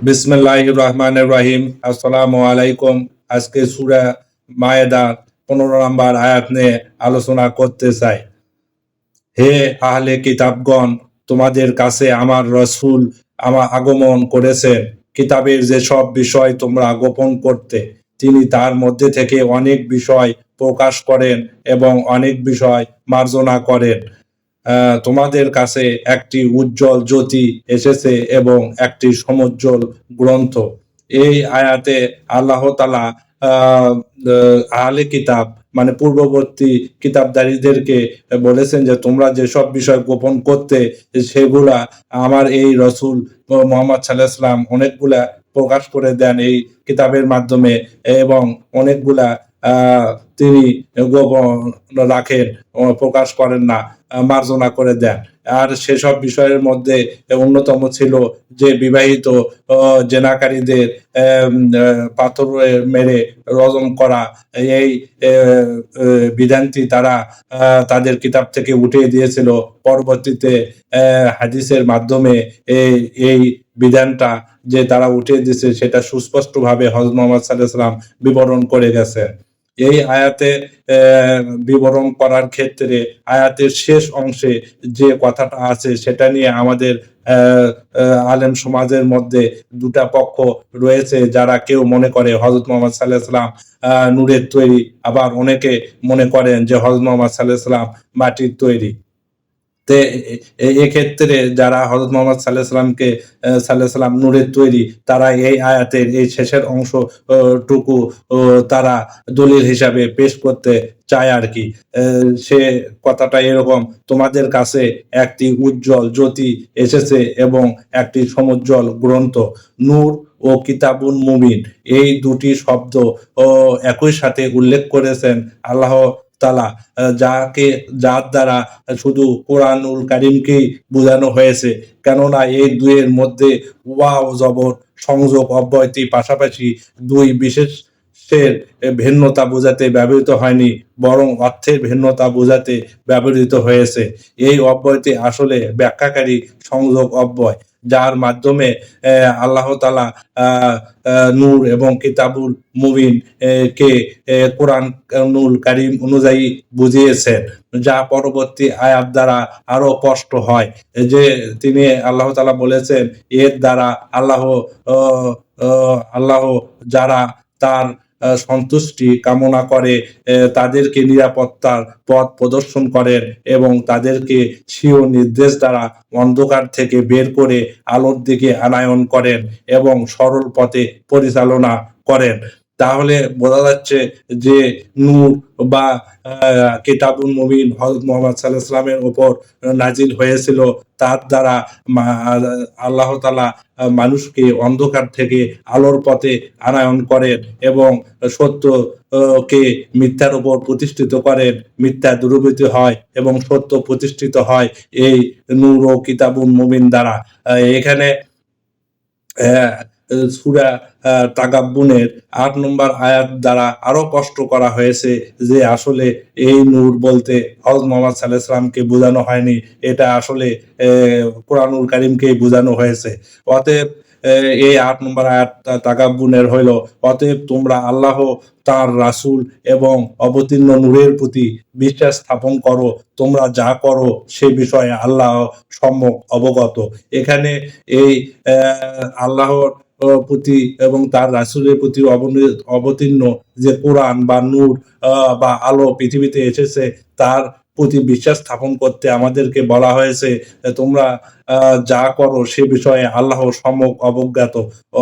বিসমিল্লাহির রহমানির রহিম। আসসালামু আলাইকুম। আজকে সূরা মায়েদার 15 নম্বর আয়াত নিয়ে আলোচনা করতে চাই। হে আহলে কিতাবগণ, তোমাদের কাছে আমার রাসূল আগমন করেছেন। কিতাবের যেসব বিষয় তোমরা গোপন করতে, তিনি তার মধ্যে থেকে অনেক বিষয় প্রকাশ করেন এবং অনেক বিষয় মার্জনা করেন। তোমাদের কাছে একটি উজ্জ্বল জ্যোতি এসেছে এবং একটি সমুজ্জ্বল গ্রন্থ। এই আয়াতে আল্লাহ তাআলা আহলে কিতাব মানে পূর্ববর্তী কিতাবধারীদেরকে বলেছেন যে তোমরা যেসব বিষয় গোপন করতে সেগুলা আমার এই রসুল মোহাম্মদ সাল্লাল্লাহু আলাইহি ওয়াসাল্লাম অনেকগুলা প্রকাশ করে দেন এই কিতাবের মাধ্যমে এবং অনেকগুলা তিনি গোপন রাখেন, প্রকাশ করেন না, মার্জনা করে দেন। আর সেসব বিষয়ের মধ্যে অন্যতম ছিল যে বিবাহিত জেনাকারীদের পাথরে মেরে রজম করা, এই বিধানটি তারা তাদের কিতাব থেকে উঠিয়ে দিয়েছিল। পরবর্তীতে হাদিসের মাধ্যমে এই বিধানটা যে তারা উঠিয়ে দিয়েছে সেটা সুস্পষ্টভাবে হযরত মুহাম্মদ সাল্লাল্লাহু আলাইহি ওয়াসাল্লাম বিবরণ করে গেছেন। এই আয়াতে বিবরণ করার ক্ষেত্রে আয়াতের শেষ অংশে যে কথাটা আছে সেটা নিয়ে আমাদের আলেম সমাজের মধ্যে দুটা পক্ষ রয়েছে, যারা কেউ মনে করে হযরত মুহাম্মদ সাল্লাল্লাহু আলাইহি ওয়াসাল্লাম নূরের তৈরি, আবার অনেকে মনে করেন যে হযরত মুহাম্মদ সাল্লাল্লাহু আলাইহি ওয়াসাল্লাম মাটির তৈরি। তে এক্ষেত্রে যারা হযরত মুহাম্মদ সাল্লাল্লাহু আলাইহি ওয়াসাল্লাম নূরের তৈরি, তারা এই আয়াতের এই শেষের অংশ টুকু তারা দলিল হিসাবে পেশ করতে চায় আরকি। সে কথাটা এরকম, তোমাদের কাছে একটি উজ্জ্বল জ্যোতি এসেছে এবং একটি সমুজ্জ্বল গ্রন্থ। নূর ও কিতাবুন মুবিন এই দুটি শব্দ একই সাথে উল্লেখ করেছেন আল্লাহ তাআলা, যার দ্বারা শুধু কোরআনুল কারীমকেই বোঝানো হয়েছে। কেননা এই দুইয়ের মধ্যে ওয়াও জবর সংযোগ অব্যয়টি পাশাপাশি দুই বিশেষের ভিন্নতা বোঝাতে ব্যবহৃত হয়নি, বরং অর্থের ভিন্নতা বোঝাতে ব্যবহৃত হয়েছে। এই অব্যয়টি আসলে ব্যাখ্যাকারী সংযোগ অব্যয়, যার মাধ্যমে আল্লাহ তাআলা নূর এবং কিতাবুল মুবিন কে কোরআনুল কারীম অনুযায়ী বুঝিয়েছেন, যা পরবর্তী আয়াত দ্বারা আরো স্পষ্ট হয়। যে তিনি আল্লাহ তাআলা বলেছেন, এর দ্বারা আল্লাহ যারা তার সন্তুষ্টি কামনা করে তাদেরকে নিরাপত্তার পথ প্রদর্শন করেন এবং তাদেরকে স্বীয় নির্দেশ দ্বারা অন্ধকার থেকে বের করে আলোর দিকে আনায়ন করেন এবং সরল পথে পরিচালনা করেন। তাহলে বোঝা যাচ্ছে যে নূর বা কিতাবুল মুবিন হযরত মুহাম্মদ সাল্লাল্লাহু আলাইহি ওয়াসাল্লামের উপর নাজিল হয়েছিল। তার দ্বারা আল্লাহ তাআলা মানুষকে অন্ধকার থেকে আলোর পথে আনায়ন করেন এবং সত্য কে মিথ্যার উপর প্রতিষ্ঠিত করেন। মিথ্যা দূরীভূত হয় এবং সত্য প্রতিষ্ঠিত হয় এই নূর ও কিতাবুল মুবিন দ্বারা। এখানে সূরা তাগাব্বুনের ৮ নম্বর আয়াত দ্বারা আরো স্পষ্ট করা হয়েছে যে আসলে এই নূর বলতে হযরত মুহাম্মদ সাল্লাল্লাহু আলাইহি ওয়াসাল্লামকে বোঝানো হয়নি, এটা আসলে কোরআনুল কারীমকেই বোঝানো হয়েছে। অতএব এই ৮ নম্বর আয়াত তাগাব্বুনের হইল, অতএব তোমরা আল্লাহ, তার রাসূল এবং অবতীর্ণ নূরের প্রতি বিশ্বাস স্থাপন করো। তোমরা যা করো সে বিষয়ে আল্লাহ সম্যক অবগত। এখানে এই আল্লাহর প্রতি এবং তার রাসূলের প্রতি অবতীর্ণ যে কোরআন বা নূর বা আলো পৃথিবীতে এসেছে, তার প্রতি বিশ্বাস স্থাপন করতে আমাদেরকে বলা হয়েছে। তোমরা যা করো সে বিষয়ে আল্লাহ সম্যক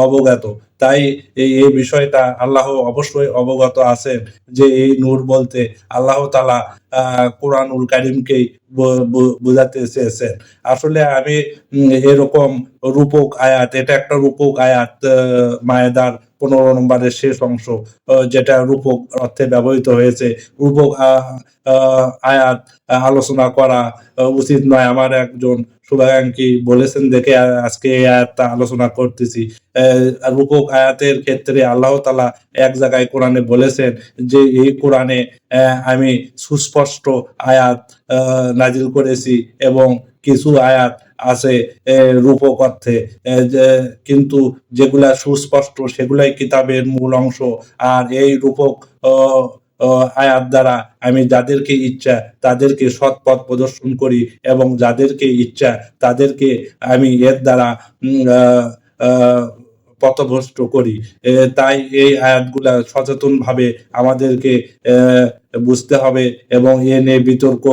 অবগত। তাই এই বিষয়টা আল্লাহ অবশ্যই অবগত আছেন যে এই নূর বলতে আল্লাহ তাআলা কোরআনুল কারীমকেই বোঝাতে চেয়েছেন। আসলে আমি এরকম রূপক আয়াত, এটা একটা রূপক আয়াত, মায়েদার 15 নম্বরের শেষ অংশ, যেটা রূপক অর্থে ব্যবহৃত হয়েছে। রূপক আয়াত আলোচনা করা উচিত নয়। আমার একজন শুভাকাঙ্ক্ষী বলেছেন দেখে আজকে এই আয়াতটা আলোচনা করতেছি। রূপক আয়াতের ক্ষেত্রে আল্লাহ তাআলা এক জায়গায় কোরআনে বলেছেন যে এই কোরআনে আমি সুস্পষ্ট আয়াত নাজিল করেছি এবং কিছু আয়াত আছে রূপক অর্থে, যে কিন্তু যেগুলা সুস্পষ্ট সেগুলাই কিতাবের মূল অংশ। আর এই রূপক আহ, আয়াত দ্বারা আমি যাদেরকে ইচ্ছা তাদেরকে সৎ পথ প্রদর্শন করি এবং যাদেরকে ইচ্ছা তাদেরকে আমি এর দ্বারা আহ, পথভ্রষ্ট করি। তাই এই আয়াতগুলা সচেতনভাবে আমাদেরকে বুঝতে হবে এবং এ নিয়ে বিতর্ক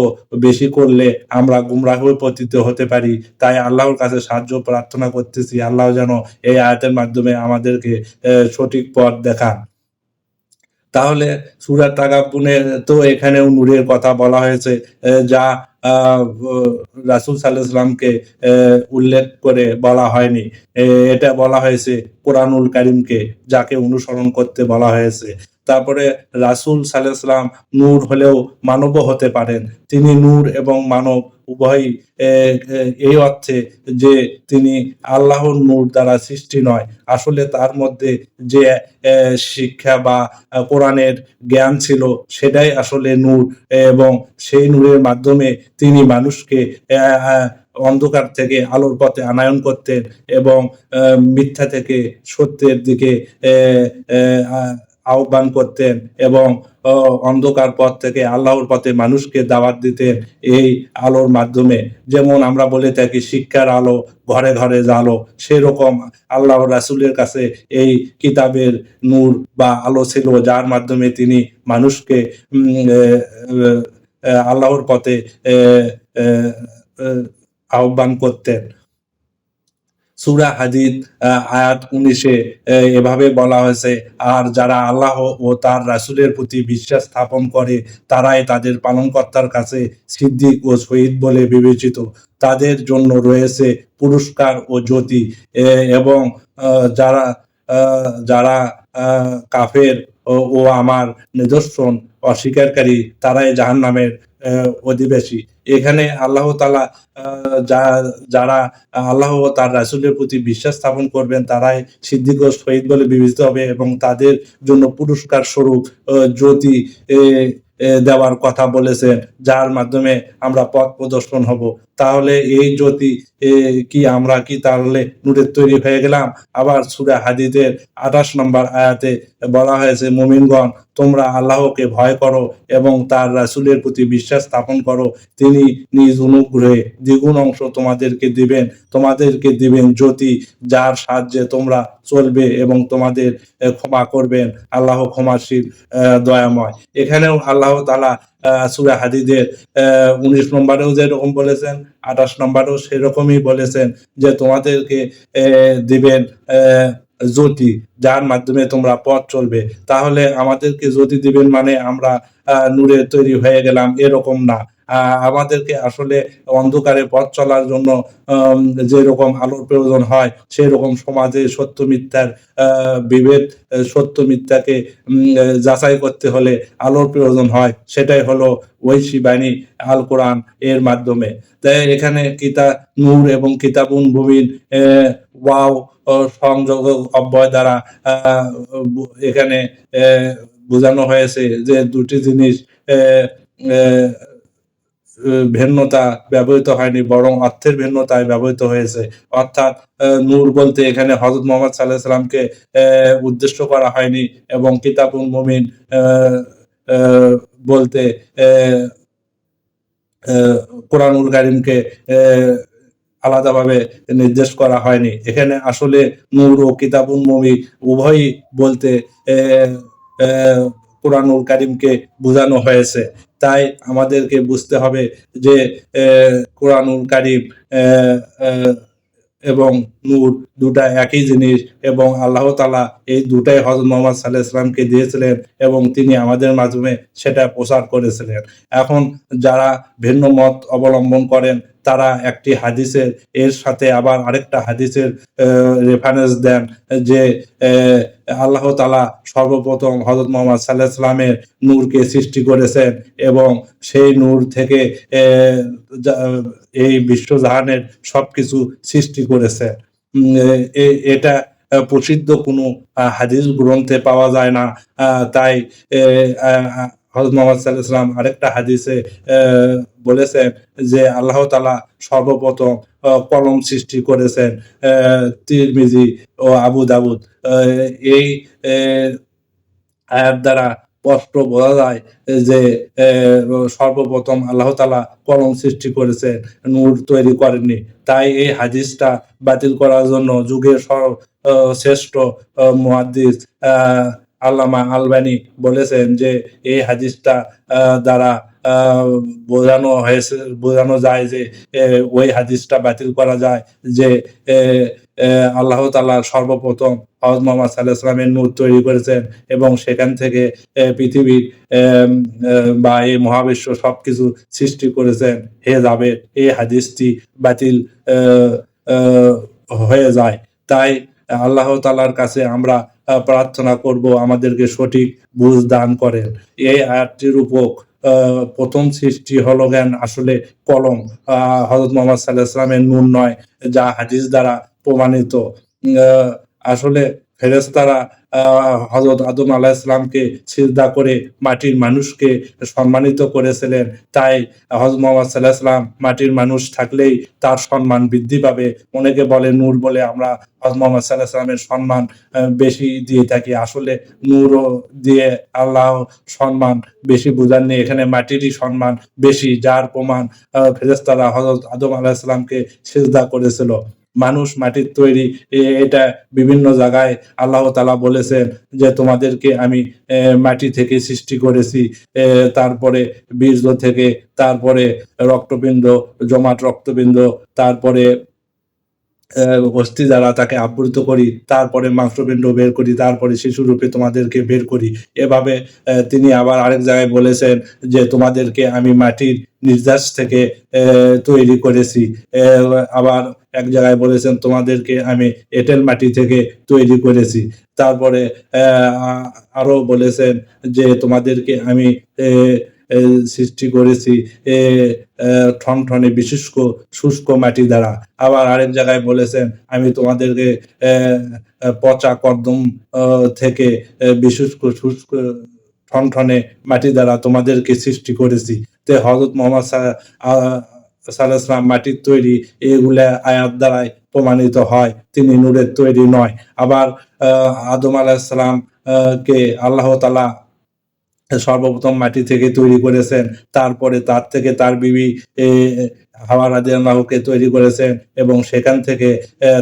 বেশি করলে আমরা গুমরাহ পতিত হতে পারি। তাই আল্লাহর কাছে সাহায্য প্রার্থনা করতেছি, আল্লাহ যেন এই আয়াতের মাধ্যমে আমাদেরকে সঠিক পথ দেখান। তাহলে সূরা তাগাবুনে তো এখানেও নূরের কথা বলা হয়েছে, যা রাসূল সাল্লাল্লাহু আলাইহি ওয়াসাল্লামকে উল্লেখ করে বলা হয়নি। এটা বলা হয়েছে কোরআনুল কারীমকে, যাকে অনুসরণ করতে বলা হয়েছে। তারপরে রাসূল সাল্লাল্লাহু আলাইহি ওয়াসাল্লাম নূর হলেও মানবও হতে পারেন। তিনি নূর এবং মানব উভয়ই, এই অর্থে যে তিনি আল্লাহর নূর দ্বারা সৃষ্টি নয়, আসলে তার মধ্যে যে শিক্ষা বা কোরআনের জ্ঞান ছিল সেটাই আসলে নূর, এবং সেই নূরের মাধ্যমে তিনি মানুষকে অন্ধকার থেকে আলোর পথে আনায়ন করতেন এবং মিথ্যা থেকে সত্যের দিকে আহ্বান করতেন এবং অন্ধকার পথ থেকে আল্লাহর পথে মানুষকে দাওয়াত দিতেন এই আলোর মাধ্যমে। যেমন আমরা বলে থাকি শিক্ষার আলো ঘরে ঘরে জালো, সেরকম আল্লাহ রাসূলের কাছে এই কিতাবের নূর বা আলো ছিল, যার মাধ্যমে তিনি মানুষকে আল্লাহর পথে আহ্বান করতেন। সূরা হাদীদ আয়াত 19-এ এভাবে বলা হয়েছে, আর যারা আল্লাহ ও তার রাসূলের প্রতি বিশ্বাস স্থাপন করে তারাই তাদের পালনকর্তার কাছে সিদ্দিক ও শহীদ বলে বিবেচিত। তাদের জন্য রয়েছে পুরস্কার ও জ্যোতি। এবং যারা যারা কাফের ও আমার নিদর্শন অস্বীকারী তারাই জাহান্নামের অধিবাসী। এখানে আল্লাহ তাআলা যারা আল্লাহ ও তার রাসূলের প্রতি বিশ্বাস স্থাপন করবেন তারাই সিদ্দিক ও শহীদ বলে বিবেচিত হবে এবং তাদের জন্য পুরস্কার স্বরূপ জ্যোতি দেওয়ার কথা বলেছেন, যার মাধ্যমে আমরা পথ প্রদর্শন হব। তাহলে এই জ্যোতি কি আমরা কি তাহলে নূরের তৈরি হয়ে গেলাম? আবার সূরা হাদীদের 28 নম্বর আয়াতে বলা হয়েছে, মুমিনগণ তোমরা আল্লাহকে ভয় করো এবং তার রাসূলের প্রতি বিশ্বাস স্থাপন করো, তিনি নিজ অনুগ্রহে দ্বিগুণ অংশ তোমাদেরকে দিবেন জ্যোতি, যার সাহায্যে তোমরা চলবে এবং তোমাদের ক্ষমা করবেন, আল্লাহ ক্ষমাশীল দয়াময়। এখানেও আল্লাহ তাআলা সূরা হাদীদের 19 নম্বরেও যেরকম বলেছেন 28 নম্বরেও সেরকমই বলেছেন যে তোমাদেরকে দিবেন জ্যোতি, যার মাধ্যমে তোমরা পথ চলবে। তাহলে আমাদেরকে জ্যোতি দিবেন মানে আমরা নূরের তৈরি হয়ে গেলাম এরকম না। আমাদেরকে আসলে অন্ধকারে পথ চলার জন্য যেরকম আলোর প্রয়োজন হয় সেরকম সমাজে সত্য মিথ্যার বিভেদ, সত্য মিথ্যাকে যাচাই করতে হলে আলোর প্রয়োজন হয়, সেটাই হলো ঐশী বাণী আল কোরআন এর মাধ্যমে। তাই এখানে নূর এবং কিতাবুন মুবিন ওয়াও সংযোগ অব্যয় দ্বারা এখানে বোঝানো হয়েছে যে দুটি জিনিস ভিন্নতা ব্যবহৃত হয়নি, বরং অর্থের ভিন্নতায় ব্যবহৃত হয়েছে। অর্থাৎ নূর বলতে এখানে হযরত মুহাম্মদ সাল্লাল্লাহু আলাইহি সাল্লামকে উদ্দেশ্য করা হয়নি এবং কিতাবুল মুবিন বলতে কোরআনুল কারীমকে আলাদাভাবে নির্দেশ করা হয়নি। এখানে আসলে নূর ও কিতাবুল মুবিন উভয়ই বলতে কোরআনুল কারীমকে বোঝানো হয়েছে। তাই আমাদেরকে বুঝতে হবে যে কোরআনুল কারীম এবং নূর দুটা একই জিনিস এবং আল্লাহ তাআলা এই দুটাই হযরত মুহাম্মদ সাল্লাল্লাহু আলাইহি ওয়াসাল্লামকে দিয়েছিলেন এবং তিনি আমাদের মাধ্যমে সেটা প্রচার করেছিলেন। এখন যারা ভিন্ন মত অবলম্বন করেন তারা একটি হাদিসের এর সাথে আবার আরেকটা হাদিসের রেফারেন্স দেন যে আল্লাহ তাআলা সর্বপ্রথম হযরত মুহাম্মদ সাল্লাল্লাহু আলাইহি ওয়াসাল্লামের নূরকে সৃষ্টি করেছেন এবং সেই নূর থেকে এই বিশ্বজাহানের সবকিছু সৃষ্টি করেছেন। এটা প্রসিদ্ধ কোনো হাদিস গ্রন্থে পাওয়া যায় না। তাই হযরত মুহাম্মদ সাল্লাল্লাহু আলাইহি ওয়াসাল্লাম আরেকটা হাদিসে বলেছেন যে আল্লাহ তাআলা সর্বপ্রথম কলম সৃষ্টি করেছেন। তিরমিজি ও আবু দাউদ। এই আয়াত দ্বারা স্পষ্ট বোঝা যায় যে সর্বপ্রথম আল্লাহ তাআলা কলম সৃষ্টি করেছেন, নূর তৈরি করেননি। তাই এই হাদিসটা বাতিল করার জন্য যুগের শ্রেষ্ঠ মুহাদ্দিস আল্লামা আলবানী বলেছেন যে এই হাদিসটা দ্বারা বোঝানো যায় যে ওই হাদিসটা বাতিল করা যায় যে আল্লাহ তাআলা সর্বপ্রথম হযরত মুহাম্মদ সাল্লাল্লাহু আলাইহি ওয়াসাল্লামের নূর তৈরি করেছেন এবং সেখান থেকে পৃথিবীর বা এই মহাবিশ্ব সবকিছু সৃষ্টি করেছেন। যাবে এই হাদিসটি বাতিল হয়ে যায়। তাই আল্লাহ তাআলার কাছে আমরা প্রার্থনা করব আমাদেরকে সঠিক বুঝ দান করেন। এই আয়াতটির উপর প্রথম সৃষ্টি হলো জ্ঞান আসলে কলম, হযরত মুহাম্মদ সাল্লাল্লাহু আলাইহি ওয়াসাল্লামের নূর নয়, যা হাদিস দ্বারা প্রমাণিত। আসলে ফেরেশতারা হযরত আদম আলাইহিস সালামকে সিজদা করে মাটির মানুষকে সম্মানিত করেছিলেন। তাই হযরত মুহাম্মদ সাল্লাল্লাহু আলাইহি ওয়াসাল্লাম মাটির মানুষ থাকলেই তার সম্মান বৃদ্ধি পাবে। অনেকে বলে নূর বলে আমরা হযরত মুহাম্মদ সাল্লাল্লাহু আলাইহি ওয়াসাল্লামের সম্মান বেশি দিয়ে থাকি। আসলে নূরও দিয়ে আল্লাহ সম্মান বেশি বুঝাননি, এখানে মাটিরই সম্মান বেশি, যার প্রমাণ ফেরেশতারা হযরত আদম আলাইহিস সালামকে সিজদা করেছিল। মানুষ মাটির তৈরি, এটা বিভিন্ন জায়গায় আল্লাহ তাআলা বলেছেন যে তোমাদেরকে আমি মাটি থেকে সৃষ্টি করেছি, তারপরে বীর্য থেকে, তারপরে রক্তপিণ্ড, জমাট রক্তপিণ্ড, তারপরে অস্থি দ্বারা তাকে আবৃত করি, তারপরে মাংসপিণ্ড বের করি, তারপরে শিশুরূপে তোমাদেরকে বের করি। এভাবে তিনি আবার আরেক জায়গায় বলেছেন যে তোমাদেরকে আমি মাটির নির্যাস থেকে তৈরি করেছি। আবার এক জায়গায় বলেছেন তোমাদেরকে আমি এঁটেল মাটি থেকে তৈরি করেছি। তারপরে আরো বলেছেন যে তোমাদেরকে আমি সৃষ্টি করেছি ঠনঠনে বিশুষ্ক শুষ্ক মাটি দ্বারা। আবার আরেক জায়গায় বলেছেন আমি তোমাদেরকে পচা কর্দম থেকে বিশুষ্ক শুষ্ক ঠনঠনে মাটি দ্বারা তোমাদেরকে সৃষ্টি করেছি। তো হযরত মুহাম্মদ সাল্লাল্লাহু আলাইহি ওয়াসাল্লাম মাটির তৈরি, এগুলা আয়াত দ্বারাই প্রমাণিত হয় তিনি নূরের তৈরি নয়। আবার আদম আলাইহিস সালাম কে আল্লাহ তাআলা সর্বপ্রথম মাটি থেকে তৈরি করেছেন, তারপরে তার থেকে তার বিবি হাওয়া রাদিয়াল্লাহুকে তৈরি করেছেন এবং সেখান থেকে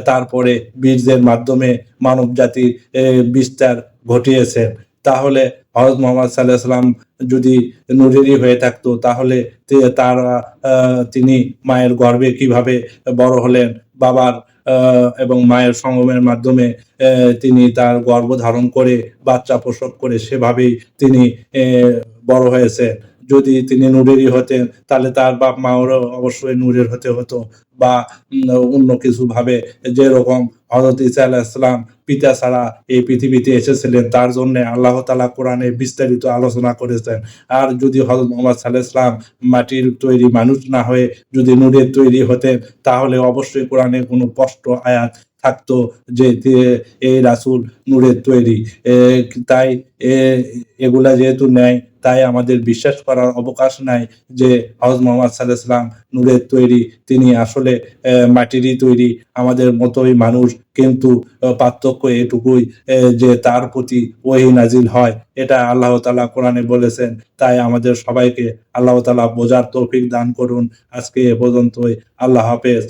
তারপরে বীর্যের মাধ্যমে মানব জাতির বিস্তার ঘটিয়েছেন। তাহলে হযরত মুহাম্মদ সাল্লাল্লাহু আলাইহি ওয়াসাল্লাম যদি নূরেরই হয়ে থাকতো তাহলে তিনি মায়ের গর্ভে কিভাবে বড় হলেন? বাবার এবং মায়ের সঙ্গমের মাধ্যমে তিনি তার গর্ভ ধারণ করে বাচ্চা প্রসব করে সেভাবেই তিনি বড় হয়েছে। যদি তিনি নূরেরই হতেন তাহলে তার বাপ মায়েরও অবশ্যই নূরের হতে হতো, বা অন্য কিছু ভাবে, যেরকম হযরত ঈসা আলাইহিস সালাম পিতা ছাড়া এই পৃথিবীতে এসেছিলেন, তার জন্য আল্লাহ তাআলা কোরআনে বিস্তারিত আলোচনা করেছেন। আর যদি হযরত মুহাম্মদ সাল্লাল্লাহু আলাইহি ওয়াসাল্লাম মাটির তৈরি মানুষ না হয়ে যদি নূরের তৈরি হতেন তাহলে অবশ্যই কোরআনে কোনো স্পষ্ট আয়াত থাকতো যে এই রাসূল নূরের তৈরি। তাই এগুলা যেহেতু নেই, তাই আমাদের বিশ্বাস করার অবকাশ নাই যে হযরত মুহাম্মদ সাল্লাল্লাহু আলাইহি ওয়াসাল্লাম নূরের তৈরি, তিনি আসলে মাটিরই তৈরি, আমাদের মতোই মানুষ। কিন্তু পার্থক্য এটুকুই যে তার প্রতি ওহী নাজিল হয়, এটা আল্লাহ তাআলা কোরআনে বলেছেন। তাই আমাদের সবাইকে আল্লাহ তাআলা বোঝার তৌফিক দান করুন। আজকে এ পর্যন্তই। আল্লাহ হাফেজ।